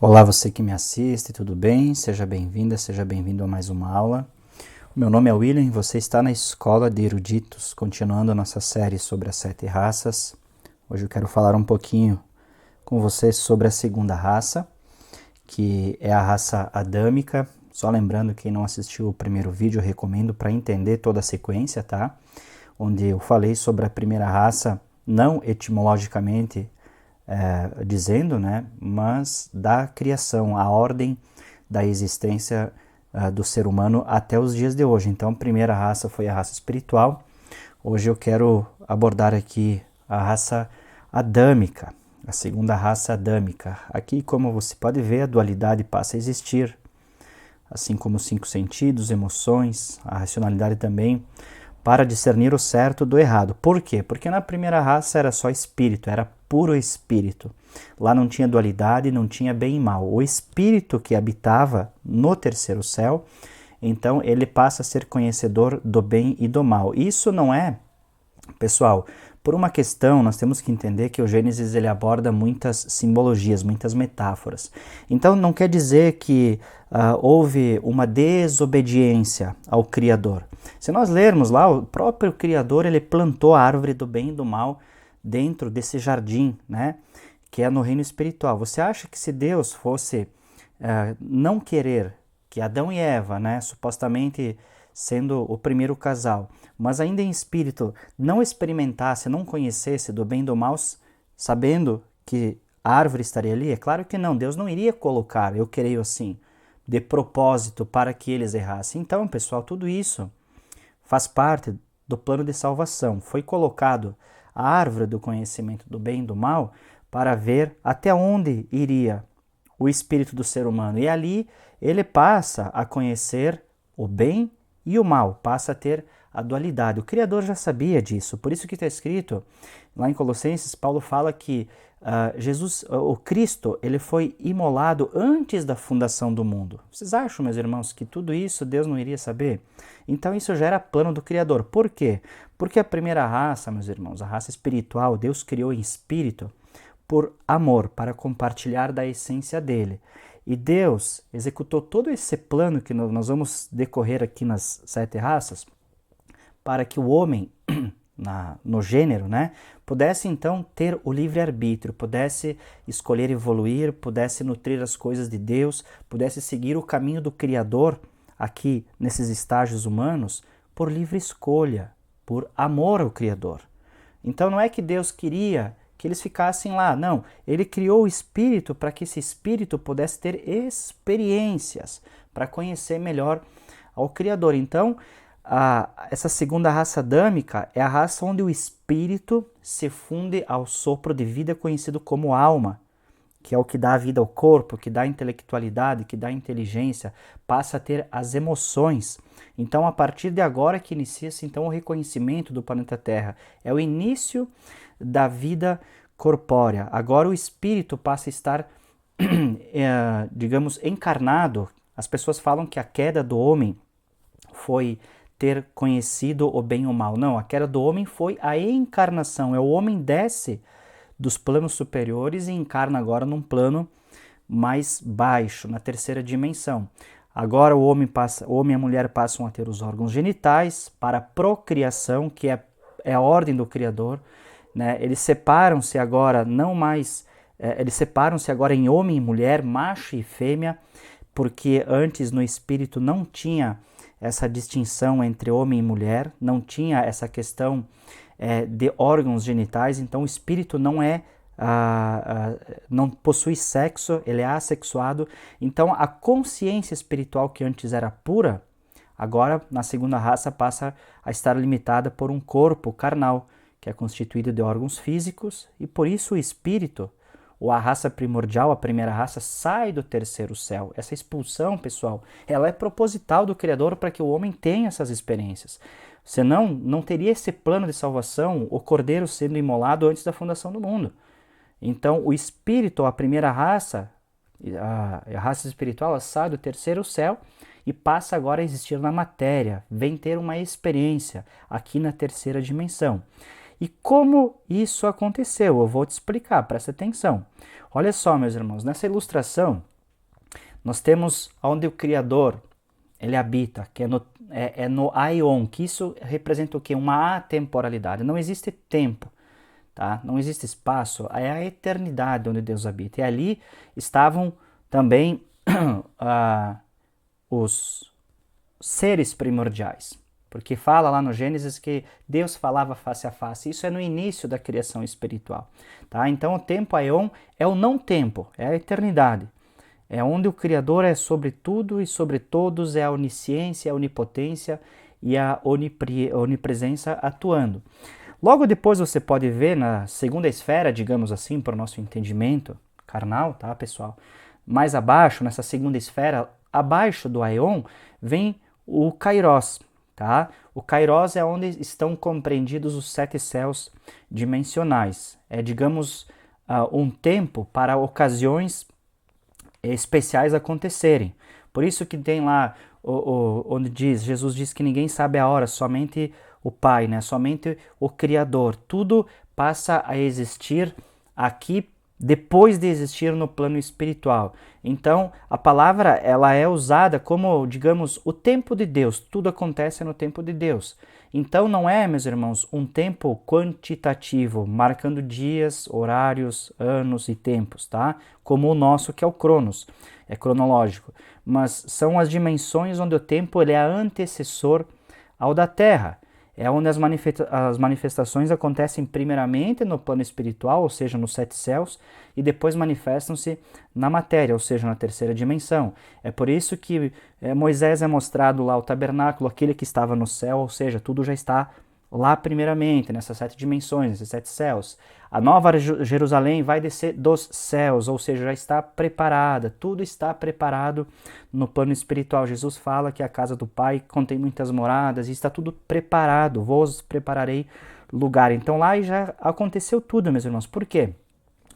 Olá, você que me assiste, tudo bem? Seja bem-vinda, seja bem-vindo a mais uma aula. O meu nome é William e você está na Escola de Eruditos, continuando a nossa série sobre as 7 raças. Hoje eu quero falar um pouquinho com você sobre a segunda raça, que é a raça adâmica. Só lembrando, quem não assistiu o primeiro vídeo, eu recomendo para entender toda a sequência, tá? Onde eu falei sobre a primeira raça, não etimologicamente, dizendo, né, mas da criação, a ordem da existência do ser humano até os dias de hoje. Então, a primeira raça foi a raça espiritual. Hoje eu quero abordar aqui a raça adâmica, a segunda raça adâmica. Aqui, como você pode ver, a dualidade passa a existir, assim como os 5 sentidos, emoções, a racionalidade também, para discernir o certo do errado. Por quê? Porque na primeira raça era só espírito, era puro espírito. Lá não tinha dualidade, não tinha bem e mal. O espírito que habitava no terceiro céu, então ele passa a ser conhecedor do bem e do mal. Isso não é, pessoal, por uma questão, nós temos que entender que o Gênesis ele aborda muitas simbologias, muitas metáforas. Então não quer dizer que houve uma desobediência ao Criador. Se nós lermos lá, o próprio Criador ele plantou a árvore do bem e do mal dentro desse jardim, né, que é no reino espiritual. Você acha que se Deus fosse não querer que Adão e Eva, né, supostamente sendo o primeiro casal, mas ainda em espírito, não experimentasse, não conhecesse do bem e do mal, sabendo que a árvore estaria ali? É claro que não, Deus não iria colocar, eu creio assim, de propósito para que eles errassem. Então, pessoal, tudo isso faz parte do plano de salvação. Foi colocado a árvore do conhecimento do bem e do mal para ver até onde iria o espírito do ser humano. E ali ele passa a conhecer o bem e o mal, passa a ter a dualidade. O Criador já sabia disso, por isso que está escrito lá em Colossenses, Paulo fala que Jesus, o Cristo, ele foi imolado antes da fundação do mundo. Vocês acham, meus irmãos, que tudo isso Deus não iria saber? Então isso já era plano do Criador. Por quê? Porque a primeira raça, meus irmãos, a raça espiritual, Deus criou em espírito por amor, para compartilhar da essência dele. E Deus executou todo esse plano que nós vamos decorrer aqui nas 7 raças, para que o homem, no gênero, né, pudesse então ter o livre-arbítrio, pudesse escolher evoluir, pudesse nutrir as coisas de Deus, pudesse seguir o caminho do Criador aqui nesses estágios humanos por livre escolha, por amor ao Criador. Então não é que Deus queria que eles ficassem lá, não. Ele criou o espírito para que esse espírito pudesse ter experiências, para conhecer melhor ao Criador. Então, essa segunda raça adâmica é a raça onde o espírito se funde ao sopro de vida conhecido como alma, que é o que dá a vida ao corpo, que dá a intelectualidade, que dá a inteligência, passa a ter as emoções. Então, a partir de agora que inicia-se então o reconhecimento do planeta Terra, é o início da vida corpórea. Agora o espírito passa a estar, digamos, encarnado. As pessoas falam que a queda do homem foi ter conhecido o bem e o mal. Não, a queda do homem foi a encarnação. O homem desce dos planos superiores e encarna agora num plano mais baixo, na terceira dimensão. Agora o homem e a mulher passam a ter os órgãos genitais para a procriação, que é a ordem do Criador. Né? Eles separam-se agora não mais, eles separam-se agora em homem e mulher, macho e fêmea, porque antes no espírito não tinha essa distinção entre homem e mulher, não tinha essa questão de órgãos genitais, então o espírito não possui sexo, ele é assexuado. Então a consciência espiritual que antes era pura, agora na segunda raça passa a estar limitada por um corpo carnal, que é constituído de órgãos físicos, e por isso o espírito, ou a raça primordial, a primeira raça, sai do terceiro céu. Essa expulsão, pessoal, ela é proposital do Criador para que o homem tenha essas experiências. Senão, não teria esse plano de salvação, o cordeiro sendo imolado antes da fundação do mundo. Então, o espírito, a primeira raça, a raça espiritual, ela sai do terceiro céu e passa agora a existir na matéria, vem ter uma experiência aqui na terceira dimensão. E como isso aconteceu? Eu vou te explicar, presta atenção. Olha só, meus irmãos, nessa ilustração, Nós temos onde o Criador ele habita, que é no aion, que isso representa o quê? Uma atemporalidade. Não existe tempo, tá? Não existe espaço, é a eternidade onde Deus habita. E ali estavam também os seres primordiais. Porque fala lá no Gênesis que Deus falava face a face. Isso é no início da criação espiritual. Tá? Então o tempo aion é o não tempo, é a eternidade. É onde o Criador é sobre tudo e sobre todos, é a onisciência, a onipotência e a onipresença atuando. Logo depois você pode ver na segunda esfera, digamos assim, para o nosso entendimento carnal, tá, pessoal? Mais abaixo, nessa segunda esfera, abaixo do aion, vem o kairos, tá? O kairos é onde estão compreendidos os 7 céus dimensionais. É, digamos, um tempo para ocasiões especiais acontecerem. Por isso que tem lá onde Jesus diz que ninguém sabe a hora, somente o Pai, né? Somente o Criador. Tudo passa a existir aqui depois de existir no plano espiritual. Então, a palavra ela é usada como, digamos, o tempo de Deus. Tudo acontece no tempo de Deus. Então, não é, meus irmãos, um tempo quantitativo, marcando dias, horários, anos e tempos, tá? Como o nosso, que é o Cronos, é cronológico. Mas são as dimensões onde o tempo ele é antecessor ao da Terra. É onde as manifestações acontecem primeiramente no plano espiritual, ou seja, nos 7 céus, e depois manifestam-se na matéria, ou seja, na terceira dimensão. É por isso que Moisés é mostrado lá o tabernáculo, aquele que estava no céu, ou seja, tudo já está lá primeiramente, nessas 7 dimensões, nesses 7 céus. A nova Jerusalém vai descer dos céus, ou seja, já está preparada, tudo está preparado no plano espiritual. Jesus fala que a casa do Pai contém muitas moradas e está tudo preparado, vos prepararei lugar. Então lá já aconteceu tudo, meus irmãos. Por quê?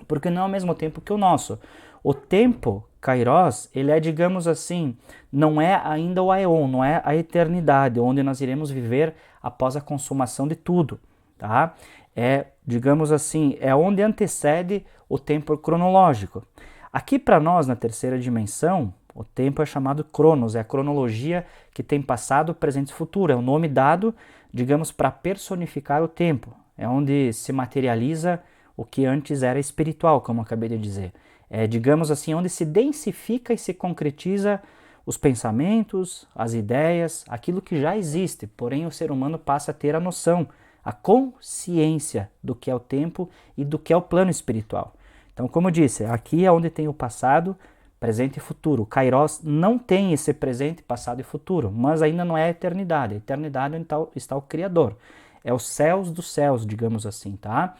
Porque não é ao mesmo tempo que o nosso. O tempo, kairos, ele é, digamos assim, não é ainda o aeon, não é a eternidade, onde nós iremos viver após a consumação de tudo, tá? É, digamos assim, é onde antecede o tempo cronológico. Aqui para nós, na terceira dimensão, o tempo é chamado cronos, é a cronologia que tem passado, presente e futuro. É o nome dado, digamos, para personificar o tempo. É onde se materializa o que antes era espiritual, como eu acabei de dizer. É, digamos assim, onde se densifica e se concretiza os pensamentos, as ideias, aquilo que já existe, porém o ser humano passa a ter a noção, a consciência do que é o tempo e do que é o plano espiritual. Então, como eu disse, aqui é onde tem o passado, presente e futuro. O Kairos não tem esse presente, passado e futuro, mas ainda não é a eternidade. A eternidade onde está o Criador. É os céus dos céus, digamos assim, tá?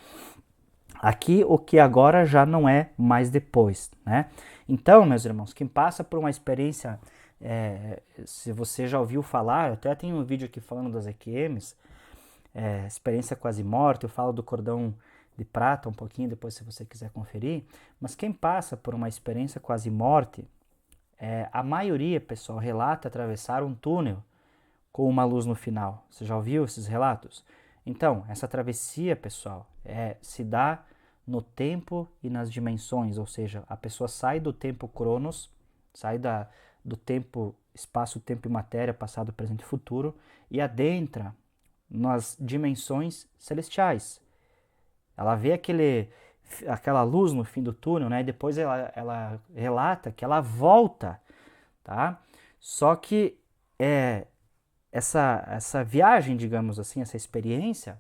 Aqui o que agora já não é mais depois, né? Então, meus irmãos, quem passa por uma experiência, se você já ouviu falar, até tem um vídeo aqui falando das EQMs, experiência quase morte, eu falo do cordão de prata um pouquinho depois se você quiser conferir, mas quem passa por uma experiência quase morte, a maioria, pessoal, relata atravessar um túnel com uma luz no final. Você já ouviu esses relatos? Então, essa travessia, pessoal, se dá no tempo e nas dimensões, ou seja, a pessoa sai do tempo cronos, sai do tempo, espaço, tempo e matéria, passado, presente e futuro, e adentra nas dimensões celestiais. Ela vê aquela luz no fim do túnel, né? E depois ela relata que ela volta, tá? Só que essa viagem, digamos assim, essa experiência,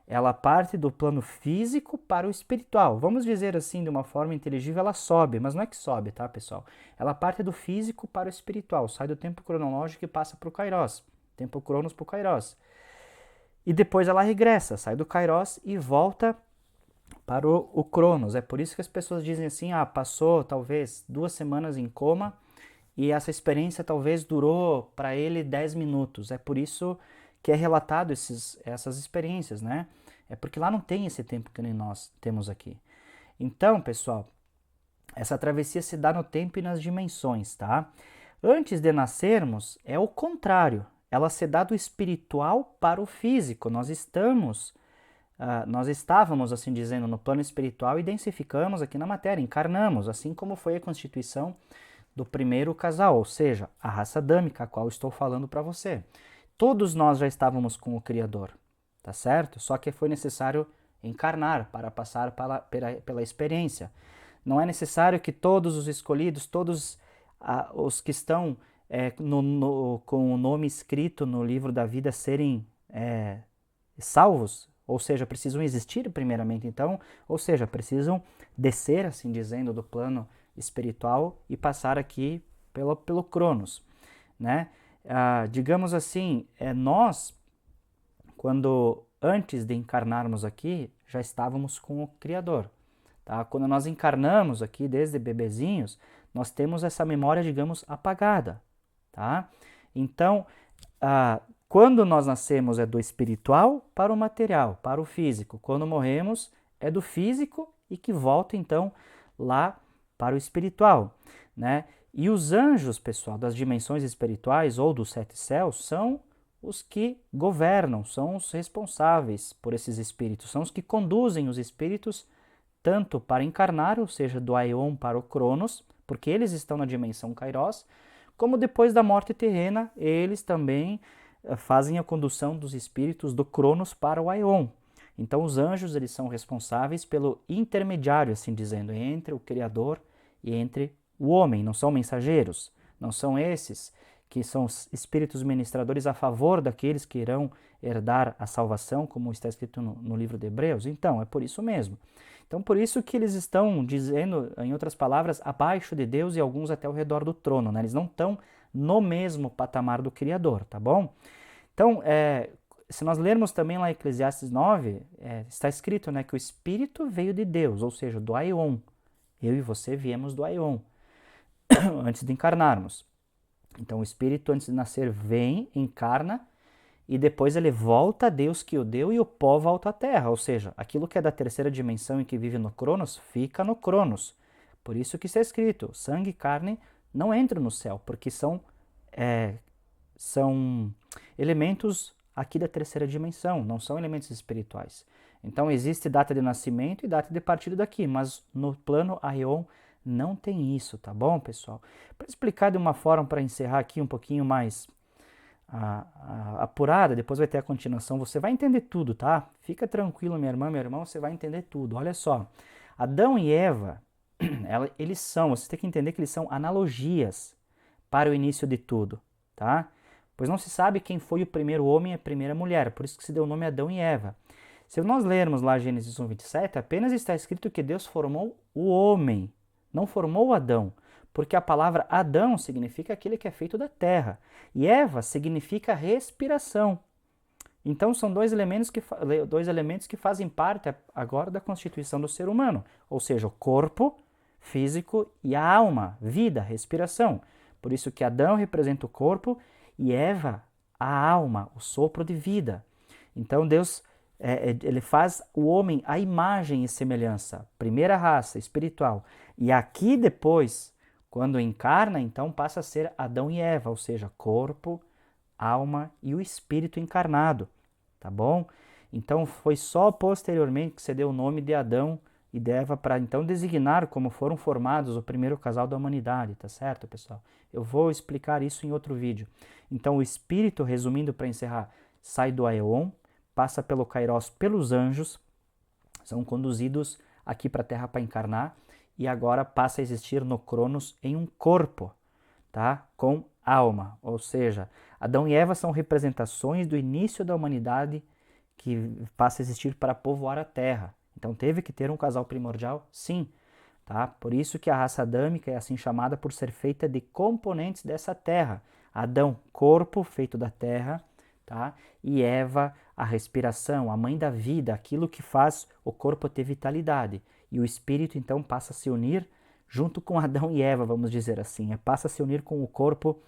ela parte do plano físico para o espiritual. Vamos dizer assim, de uma forma inteligível, ela sobe, mas não é que sobe, tá, pessoal? Ela parte do físico para o espiritual, sai do tempo cronológico e passa para o Kairos, tempo cronos para o Kairos. E depois ela regressa, sai do Kairos e volta para o Cronos. É por isso que as pessoas dizem assim, passou talvez 2 semanas em coma e essa experiência talvez durou para ele 10 minutos. É por isso que é relatado essas experiências, né? É porque lá não tem esse tempo que nem nós temos aqui. Então, pessoal, essa travessia se dá no tempo e nas dimensões, tá? Antes de nascermos, é o contrário. Ela se dá do espiritual para o físico. Nós estávamos, assim dizendo, no plano espiritual e densificamos aqui na matéria, encarnamos, assim como foi a constituição do primeiro casal, ou seja, a raça adâmica, a qual estou falando para você. Todos nós já estávamos com o Criador, tá certo? Só que foi necessário encarnar para passar pela experiência. Não é necessário que todos os escolhidos, todos os que estão com o nome escrito no livro da vida serem salvos, ou seja, precisam existir primeiramente então, ou seja, precisam descer, assim dizendo, do plano espiritual e passar aqui pelo Cronos, né? Digamos assim, nós, quando antes de encarnarmos aqui, já estávamos com o Criador, tá? Quando nós encarnamos aqui, desde bebezinhos, nós temos essa memória, digamos, apagada, tá? Então, quando nós nascemos é do espiritual para o material, para o físico. Quando morremos é do físico e que volta então lá para o espiritual, né? E os anjos, pessoal, das dimensões espirituais ou dos 7 céus são os que governam, são os responsáveis por esses espíritos, são os que conduzem os espíritos tanto para encarnar, ou seja, do Aion para o Cronos, porque eles estão na dimensão Kairos, como depois da morte terrena, eles também fazem a condução dos espíritos do Cronos para o Aion. Então os anjos, eles são responsáveis pelo intermediário, assim dizendo, entre o Criador e entre o homem, não são mensageiros, não são esses que são os espíritos ministradores a favor daqueles que irão herdar a salvação, como está escrito no livro de Hebreus. Então, é por isso mesmo. Então, por isso que eles estão dizendo, em outras palavras, abaixo de Deus e alguns até ao redor do trono, né? Eles não estão no mesmo patamar do Criador, tá bom? Então, se nós lermos também lá em Eclesiastes 9, está escrito, né, que o Espírito veio de Deus, ou seja, do Aion. Eu e você viemos do Aion, antes de encarnarmos. Então, o Espírito, antes de nascer, vem, encarna, e depois ele volta a Deus que o deu e o pó volta à Terra. Ou seja, aquilo que é da terceira dimensão e que vive no Cronos, fica no Cronos. Por isso que está escrito, sangue e carne não entram no céu, porque são elementos aqui da terceira dimensão, não são elementos espirituais. Então existe data de nascimento e data de partida daqui, mas no plano Aion não tem isso, tá bom, pessoal? Para explicar de uma forma, para encerrar aqui um pouquinho mais apurada, depois vai ter a continuação, você vai entender tudo, tá? Fica tranquilo, minha irmã, meu irmão, você vai entender tudo. Olha só, Adão e Eva, vocês têm que entender que eles são analogias para o início de tudo, tá? Pois não se sabe quem foi o primeiro homem e a primeira mulher, por isso que se deu o nome Adão e Eva. Se nós lermos lá Gênesis 1:27, apenas está escrito que Deus formou o homem, não formou Adão, porque a palavra Adão significa aquele que é feito da terra, e Eva significa respiração. Então são dois elementos que fazem parte agora da constituição do ser humano, ou seja, o corpo físico e a alma, vida, respiração. Por isso que Adão representa o corpo e Eva a alma, o sopro de vida. Então Deus ele faz o homem à imagem e semelhança, primeira raça espiritual. E aqui depois, quando encarna, então passa a ser Adão e Eva, ou seja, corpo, alma e o espírito encarnado, tá bom? Então foi só posteriormente que se deu o nome de Adão e de Eva para então designar como foram formados o primeiro casal da humanidade, tá certo, pessoal? Eu vou explicar isso em outro vídeo. Então o espírito, resumindo para encerrar, sai do Aion, passa pelo Kairos, pelos anjos, são conduzidos aqui para a Terra para encarnar e agora passa a existir no Cronos em um corpo, tá? Com alma, ou seja, Adão e Eva são representações do início da humanidade que passa a existir para povoar a Terra. Então teve que ter um casal primordial? Sim, tá? Por isso que a raça adâmica é assim chamada por ser feita de componentes dessa Terra. Adão, corpo feito da Terra, tá? E Eva, a respiração, a mãe da vida, aquilo que faz o corpo ter vitalidade. E o espírito então passa a se unir junto com Adão e Eva, vamos dizer assim, passa a se unir com o corpo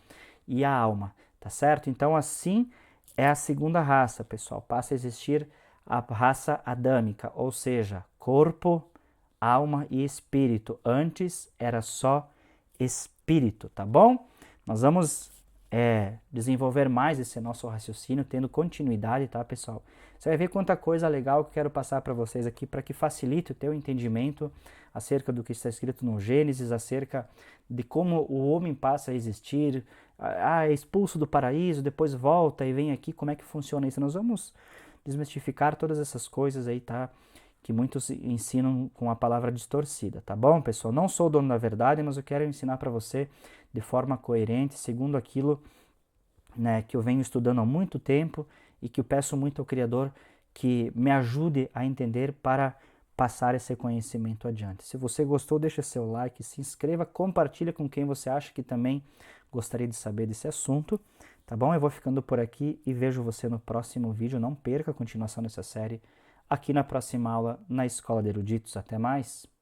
e a alma, tá certo? Então assim é a segunda raça, pessoal, passa a existir a raça adâmica, ou seja, corpo, alma e espírito. Antes era só espírito, tá bom? Nós vamos desenvolver mais esse nosso raciocínio, tendo continuidade, tá, pessoal? Você vai ver quanta coisa legal que eu quero passar para vocês aqui para que facilite o teu entendimento acerca do que está escrito no Gênesis, acerca de como o homem passa a existir, é expulso do paraíso, depois volta e vem aqui, como é que funciona isso? Nós vamos desmistificar todas essas coisas aí, tá? Que muitos ensinam com a palavra distorcida, tá bom, pessoal? Não sou o dono da verdade, mas eu quero ensinar para você de forma coerente, segundo aquilo, né, que eu venho estudando há muito tempo e que eu peço muito ao Criador que me ajude a entender para passar esse conhecimento adiante. Se você gostou, deixa seu like, se inscreva, compartilha com quem você acha que também gostaria de saber desse assunto, tá bom? Eu vou ficando por aqui e vejo você no próximo vídeo. Não perca a continuação dessa série aqui na próxima aula na Escola de Eruditos. Até mais!